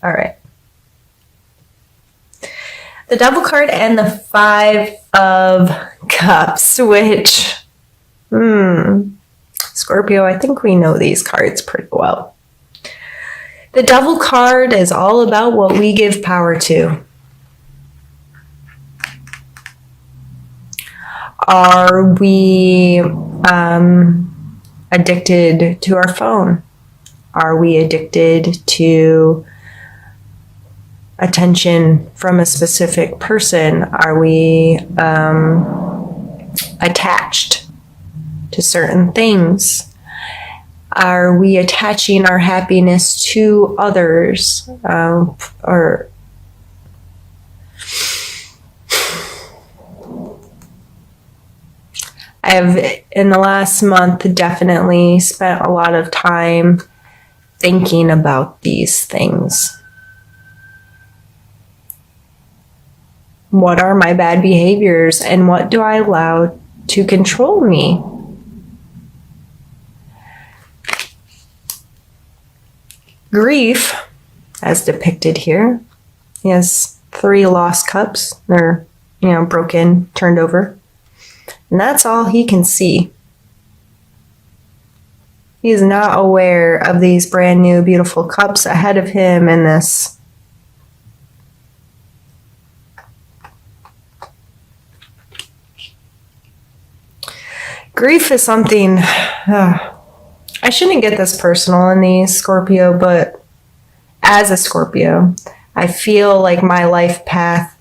All right. The Devil card and the Five of Cups, which, Scorpio, I think we know these cards pretty well. The Devil card is all about what we give power to. Are we addicted to our phone? Are we addicted to attention from a specific person? Are we attached to certain things? Are we attaching our happiness to others? Or I have, in the last month, definitely spent a lot of time thinking about these things. What are my bad behaviors, and what do I allow to control me? Grief, as depicted here, he has 3 lost cups. They're, broken, turned over. And that's all he can see. He is not aware of these brand new, beautiful cups ahead of him in this grief is something, I shouldn't get this personal in these, Scorpio, but as a Scorpio, I feel like my life path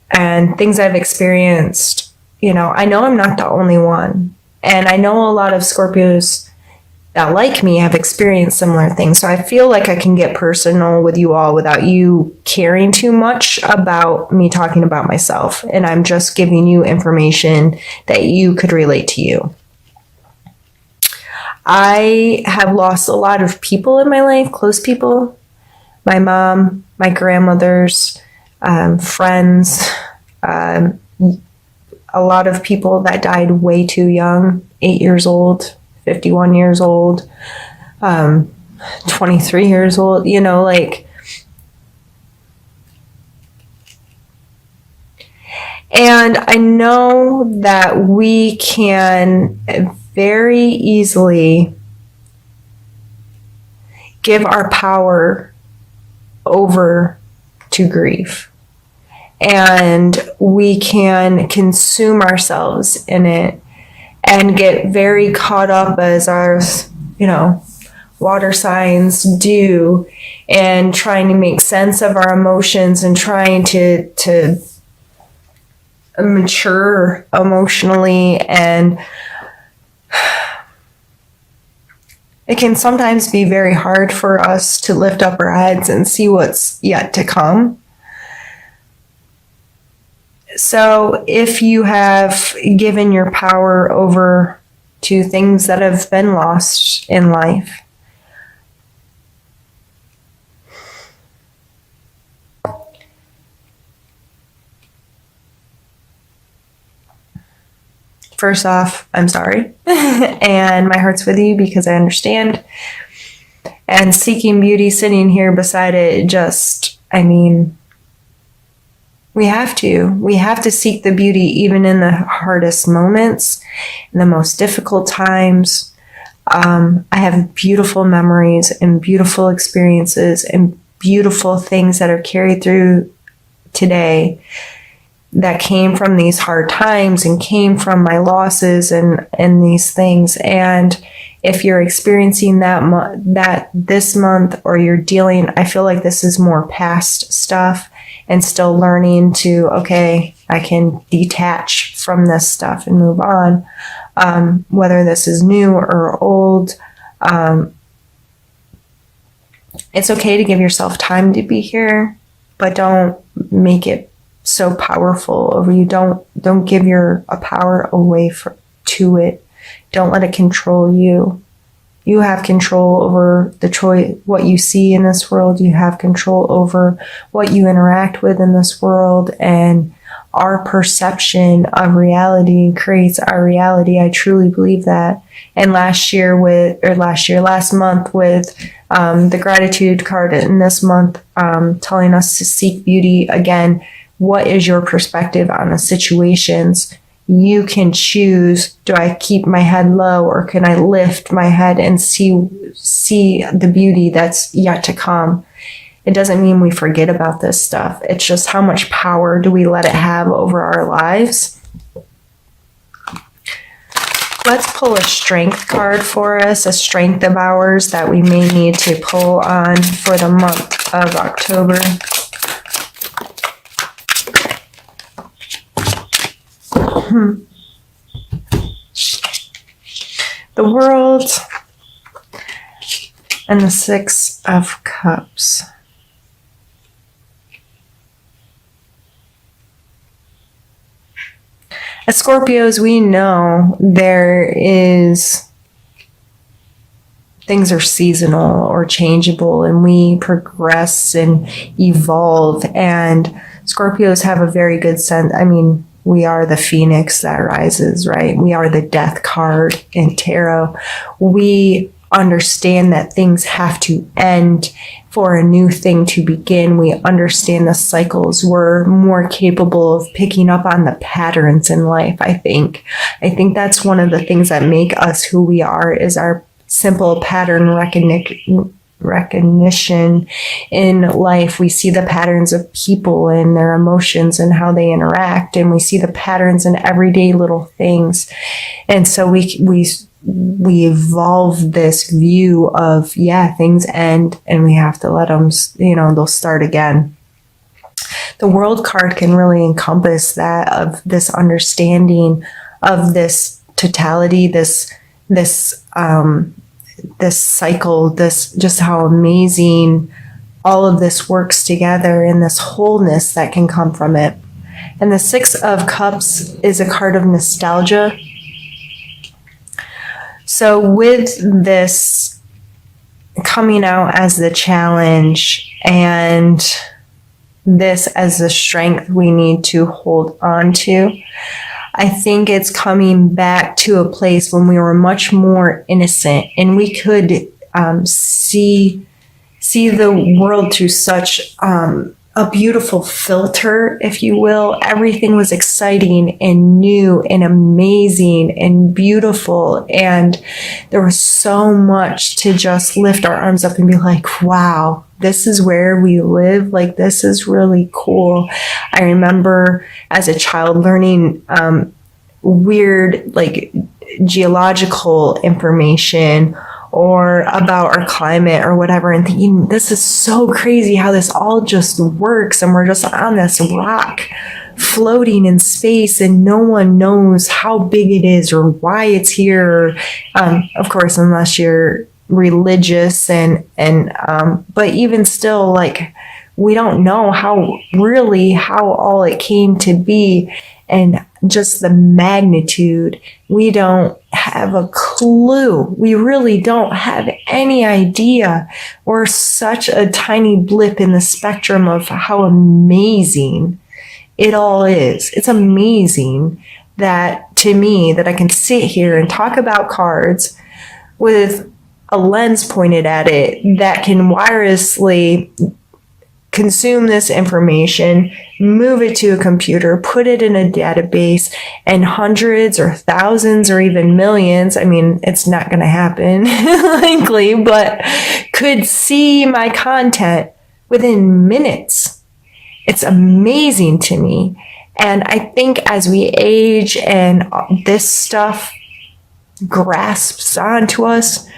and things I've experienced, I know I'm not the only one. And I know a lot of Scorpios that, like me, have experienced similar things. So I feel like I can get personal with you all without you caring too much about me talking about myself. And I'm just giving you information that you could relate to you. I have lost a lot of people in my life, close people. My mom, my grandmothers, friends, a lot of people that died way too young, 8 years old, 51 years old, 23 years old, and I know that we can very easily give our power over to grief. And we can consume ourselves in it and get very caught up, as our, water signs do, and trying to make sense of our emotions and trying to mature emotionally. And it can sometimes be very hard for us to lift up our heads and see what's yet to come. So if you have given your power over to things that have been lost in life, first off, I'm sorry. And my heart's with you because I understand. And seeking beauty, sitting here beside it, we have to seek the beauty even in the hardest moments, in the most difficult times. I have beautiful memories and beautiful experiences and beautiful things that are carried through today that came from these hard times and came from my losses and these things. And if you're experiencing that this month, or you're dealing, I feel like this is more past stuff and still learning to, okay, I can detach from this stuff and move on. Whether this is new or old, it's okay to give yourself time to be here, but don't make it so powerful over you. Don't give your power away to it. Don't let it control you. You have control over the choice, what you see in this world. You have control over what you interact with in this world, and our perception of reality creates our reality. I truly believe that. And last month with the gratitude card, and this month telling us to seek beauty again. What is your perspective on the situations? You can choose, do I keep my head low, or can I lift my head and see the beauty that's yet to come? It doesn't mean we forget about this stuff. It's just how much power do we let it have over our lives? Let's pull a strength card for us, a strength of ours that we may need to pull on for the month of October. The World and the Six of Cups. As Scorpios, we know things are seasonal or changeable, and we progress and evolve. And Scorpios have a very good sense. I mean, we are the phoenix that rises, right? We are the death card in tarot. We understand that things have to end for a new thing to begin. We understand the cycles. We're more capable of picking up on the patterns in life, I think. I think that's one of the things that make us who we are, is our simple pattern recognition in life. We see the patterns of people and their emotions and how they interact, and we see the patterns in everyday little things. And so we evolve this view of, things end and we have to let them, they'll start again. The World card can really encompass that, of this understanding of this totality, this cycle, this, just how amazing all of this works together, and this wholeness that can come from it. And the Six of Cups is a card of nostalgia. So with this coming out as the challenge, and this as the strength we need to hold on to, I think it's coming back to a place when we were much more innocent, and we could see the world through such a beautiful filter, if you will. Everything was exciting and new and amazing and beautiful, and there was so much to just lift our arms up and be like, wow, this is where we live. Like, this is really cool. I remember as a child learning weird, like, geological information or about our climate or whatever, and thinking, this is so crazy how this all just works, and we're just on this rock floating in space, and no one knows how big it is or why it's here. Of course, unless you're religious, but even still, like, we don't know how all it came to be, and just the magnitude. We don't have a clue. We really don't have any idea. We're such a tiny blip in the spectrum of how amazing it all is. It's amazing that, to me, that I can sit here and talk about cards with a lens pointed at it that can wirelessly consume this information, move it to a computer, put it in a database, and hundreds or thousands or even millions, I mean, it's not going to happen likely, but could see my content within minutes. It's amazing to me. And I think as we age and this stuff grasps onto us,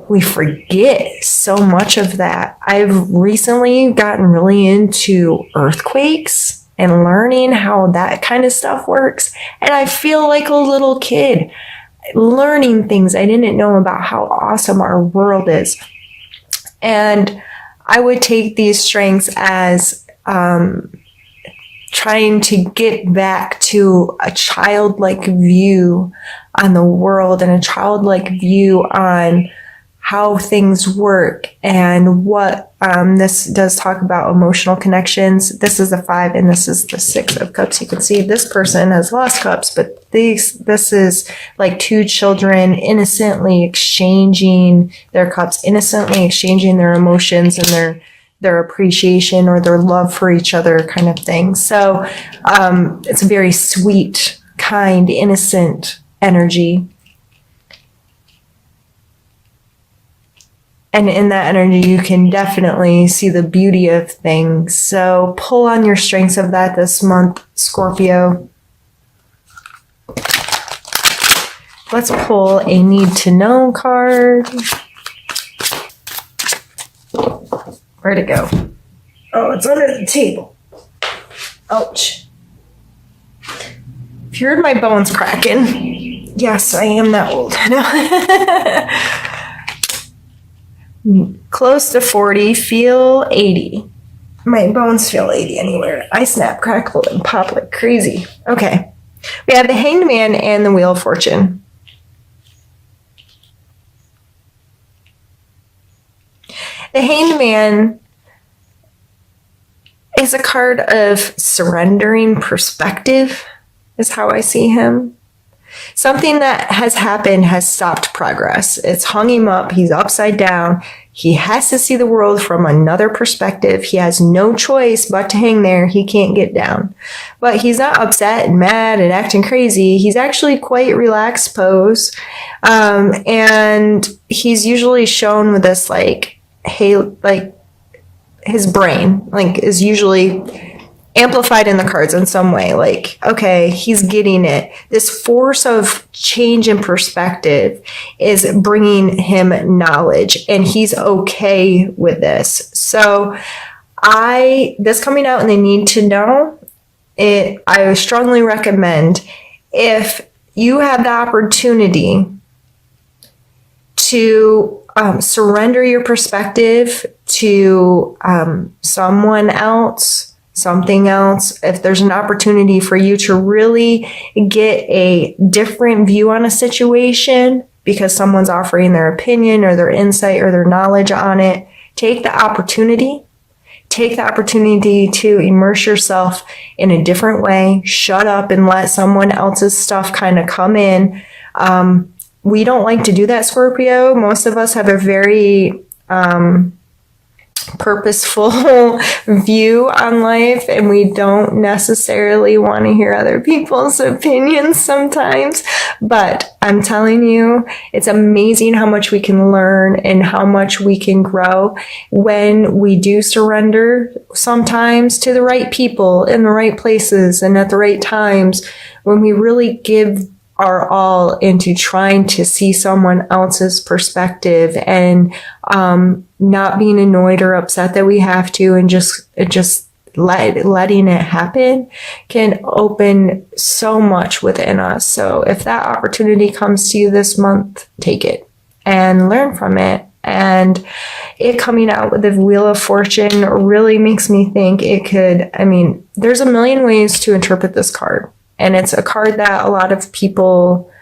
we forget so much of that. I've recently gotten really into earthquakes and learning how that kind of stuff works. And I feel like a little kid learning things I didn't know about how awesome our world is. And I would take these strengths as trying to get back to a childlike view on the world, and a childlike view on how things work and what this does talk about emotional connections. This is the 5 and this is the 6 of cups. You can see this person has lost cups, but this is like 2 children innocently exchanging their cups, innocently exchanging their emotions and their appreciation or their love for each other kind of thing. So it's a very sweet, kind, innocent energy. And in that energy, you can definitely see the beauty of things. So pull on your strengths of that this month, Scorpio. Let's pull a need to know card. Where'd it go? Oh, it's under the table. Ouch. If you heard my bones cracking, yes, I am that old. Close to 40, feel 80. My bones feel 80 anywhere. I snap, crackle, and pop like crazy. Okay. We have the Hanged Man and the Wheel of Fortune. The Hanged Man is a card of surrendering perspective, is how I see him. Something that has happened has stopped progress. It's hung him up. He's upside down. He has to see the world from another perspective. He has no choice but to hang there. He can't get down. But he's not upset and mad and acting crazy. He's actually quite relaxed pose. And he's usually shown with this his brain is usually amplified in the cards in some way. Like, okay, he's getting it. This force of change in perspective is bringing him knowledge, and he's okay with this. So this coming out in the need to know, I strongly recommend, if you have the opportunity to surrender your perspective to someone else, something else, if there's an opportunity for you to really get a different view on a situation because someone's offering their opinion or their insight or their knowledge on it, take the opportunity. Take the opportunity to immerse yourself in a different way. Shut up and let someone else's stuff kind of come in. We don't like to do that, Scorpio. Most of us have a very purposeful view on life, and we don't necessarily want to hear other people's opinions sometimes. But I'm telling you, it's amazing how much we can learn and how much we can grow when we do surrender sometimes to the right people in the right places and at the right times, when we really give our all into trying to see someone else's perspective and not being annoyed or upset that we have to, and just letting it happen can open so much within us. So if that opportunity comes to you this month, take it and learn from it. And it coming out with the Wheel of Fortune really makes me think there's a million ways to interpret this card. And it's a card that a lot of people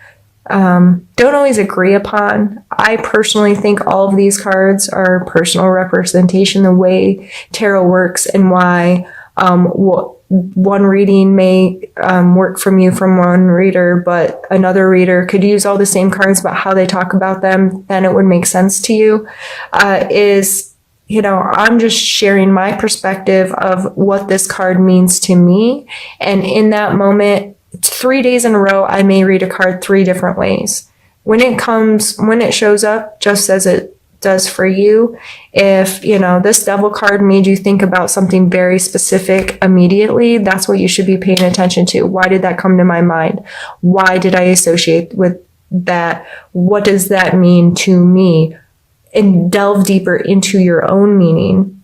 don't always agree upon. I personally think all of these cards are personal representation, the way tarot works, and why one reading may work from one reader, but another reader could use all the same cards, but how they talk about them, then it would make sense to you. I'm just sharing my perspective of what this card means to me. And in that moment, 3 days in a row, I may read a card 3 different ways. When it shows up, just as it does for you. If, this Devil card made you think about something very specific immediately, that's what you should be paying attention to. Why did that come to my mind? Why did I associate with that? What does that mean to me? And delve deeper into your own meaning.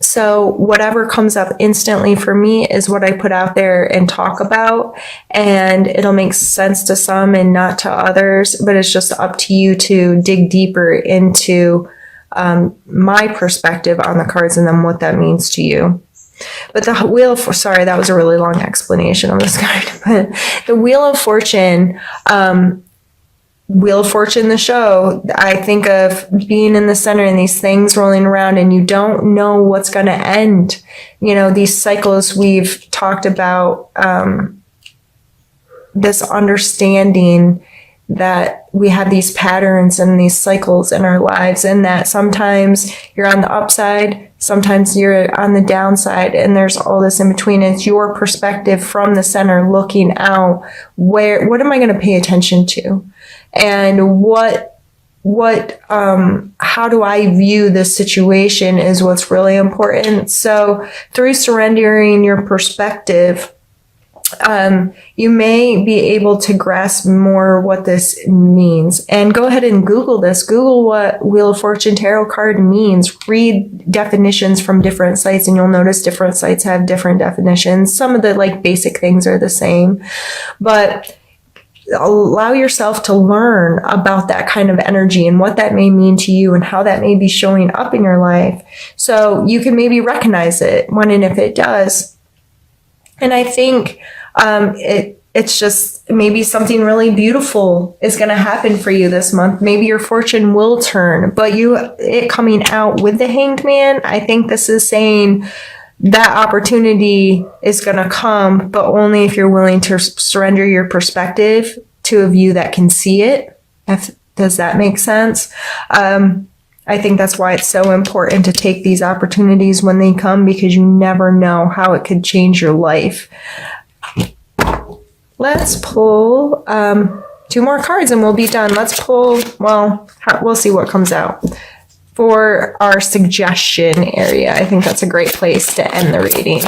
So whatever comes up instantly for me is what I put out there and talk about, and it'll make sense to some and not to others, but it's just up to you to dig deeper into my perspective on the cards and then what that means to you. But the sorry, that was a really long explanation of this card, but the Wheel of Fortune, Wheel of Fortune, the show, I think of being in the center and these things rolling around and you don't know what's going to end. You know, these cycles we've talked about, this understanding that we have these patterns and these cycles in our lives, and that sometimes you're on the upside, sometimes you're on the downside, and there's all this in between. It's your perspective from the center looking out. What am I going to pay attention to? And how do I view this situation is what's really important. So through surrendering your perspective, you may be able to grasp more what this means. And go ahead and Google this. Google what Wheel of Fortune Tarot card means. Read definitions from different sites, and you'll notice different sites have different definitions. Some of the basic things are the same, but allow yourself to learn about that kind of energy and what that may mean to you and how that may be showing up in your life, so you can maybe recognize it when and if it does. And I think it's just maybe something really beautiful is going to happen for you this month. Maybe your fortune will turn, but it coming out with the Hanged Man, I think this is saying that opportunity is going to come, but only if you're willing to surrender your perspective to a view that can see it. Does that make sense? I think that's why it's so important to take these opportunities when they come, because you never know how it could change your life. Let's pull 2 more cards and we'll be done. Let's pull, we'll see what comes out. For our suggestion area, I think that's a great place to end the reading.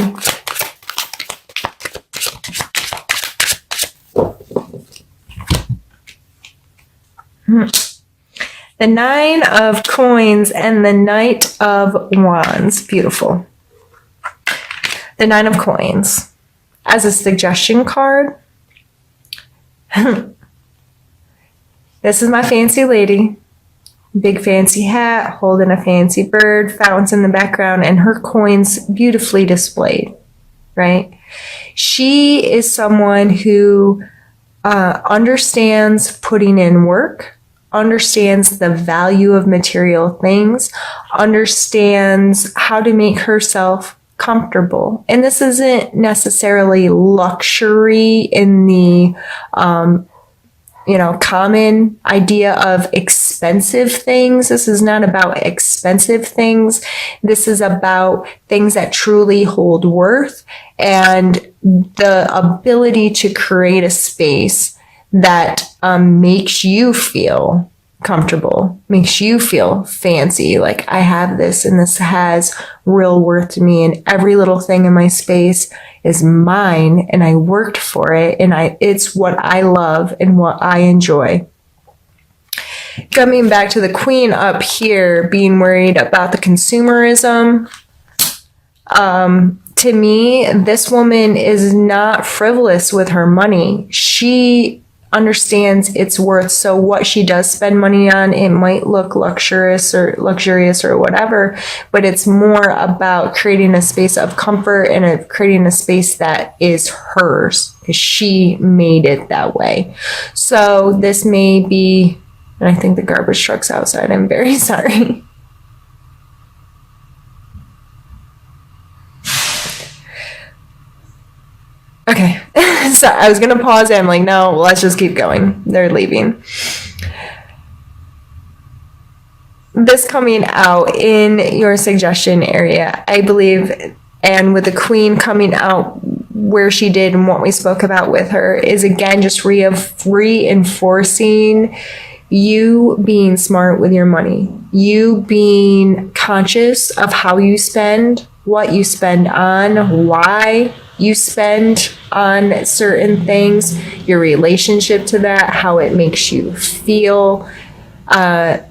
The 9 of Coins and the Knight of Wands. Beautiful. The 9 of Coins. As a suggestion card, this is my fancy lady. Big fancy hat, holding a fancy bird, fountains in the background, and her coins beautifully displayed, right? She is someone who understands putting in work, understands the value of material things, understands how to make herself comfortable. And this isn't necessarily luxury in the common idea of expensive things. This is not about expensive things. This is about things that truly hold worth and the ability to create a space that makes you feel comfortable, makes you feel fancy. Like, I have this and this has real worth to me, and every little thing in my space is mine and I worked for it, and it's what I love and what I enjoy. Coming back to the Queen up here, being worried about the consumerism. To me, this woman is not frivolous with her money. She understands its worth. So what she does spend money on, it might look luxurious or whatever, but it's more about creating a space of comfort and creating a space that is hers, because she made it that way. So this may be, and I think the garbage truck's outside. I'm very sorry. Okay. So I was going to pause and I'm like, no, let's just keep going. They're leaving. This coming out in your suggestion area, I believe, and with the Queen coming out where she did and what we spoke about with her, is again just reinforcing you being smart with your money, you being conscious of how you spend, what you spend on, why you spend on certain things, your relationship to that, how it makes you feel,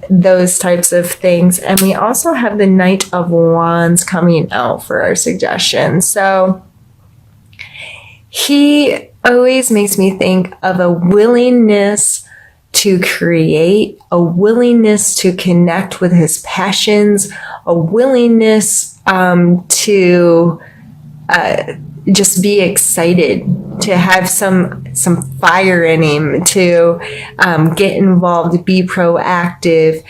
those types of things. And we also have the Knight of Wands coming out for our suggestion. So he always makes me think of a willingness to create, a willingness to connect with his passions, a willingness to just be excited, to have some fire in him, to get involved, be proactive.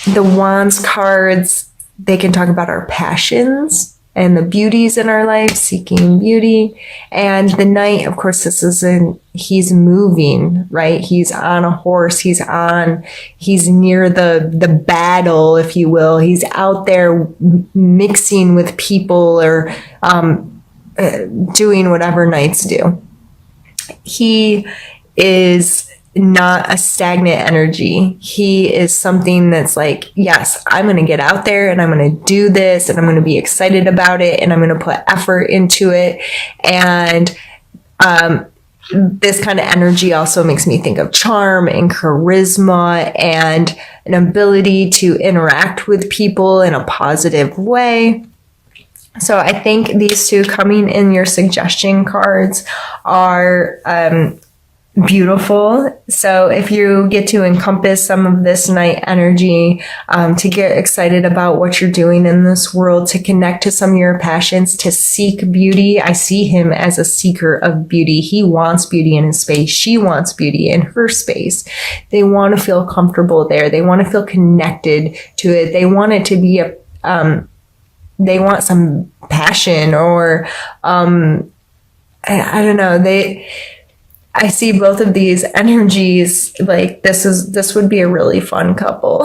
The Wands cards, they can talk about our passions and the beauties in our life, seeking beauty. And the Knight, of course, he's moving, right? He's on a horse. He's near the battle, if you will. He's out there mixing with people, or doing whatever Knights do. He is not a stagnant energy. He is something that's like, yes, I'm going to get out there and I'm going to do this and I'm going to be excited about it and I'm going to put effort into it. And this kind of energy also makes me think of charm and charisma and an ability to interact with people in a positive way. So I think these two coming in your suggestion cards are beautiful. So if you get to encompass some of this Knight energy, to get excited about what you're doing in this world, to connect to some of your passions, to seek beauty. I see him as a seeker of beauty. He wants beauty in his space. She wants beauty in her space. They want to feel comfortable there. They want to feel connected to it. They want it to be they want some passion, or I don't know. I see both of these energies like this would be a really fun couple.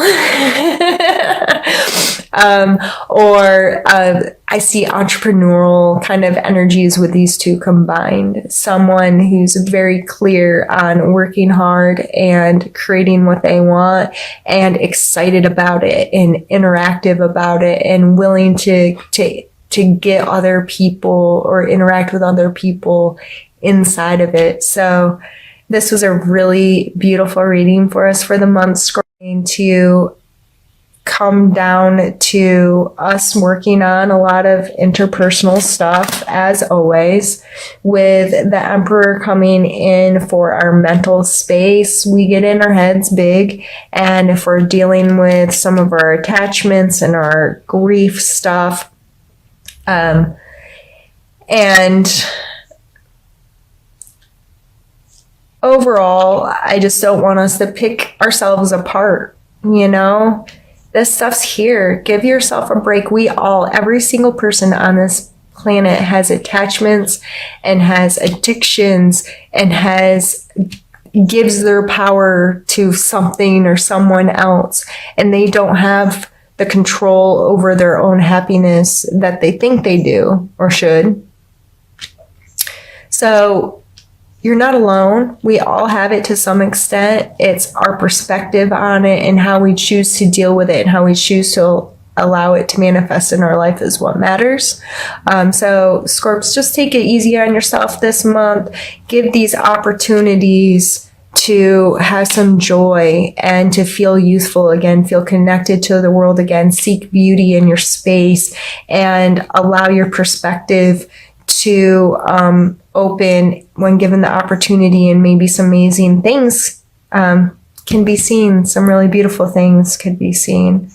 I see entrepreneurial kind of energies with these two combined. Someone who's very clear on working hard and creating what they want and excited about it and interactive about it and willing to get other people or interact with other people inside of it. So this was a really beautiful reading for us for the month, Scorpio, to come down to us working on a lot of interpersonal stuff, as always, with the Emperor coming in for our mental space. We get in our heads big, and if we're dealing with some of our attachments and our grief stuff, and overall, I just don't want us to pick ourselves apart, you know? This stuff's here. Give yourself a break. Every single person on this planet has attachments and has addictions and gives their power to something or someone else. And they don't have the control over their own happiness that they think they do or should. So you're not alone. We all have it to some extent. It's our perspective on it and how we choose to deal with it and how we choose to allow it to manifest in our life is what matters. So Scorps, just take it easy on yourself this month. Give these opportunities to have some joy and to feel youthful again, feel connected to the world again, seek beauty in your space, and allow your perspective to open when given the opportunity, and maybe some amazing things can be seen. Some really beautiful things could be seen.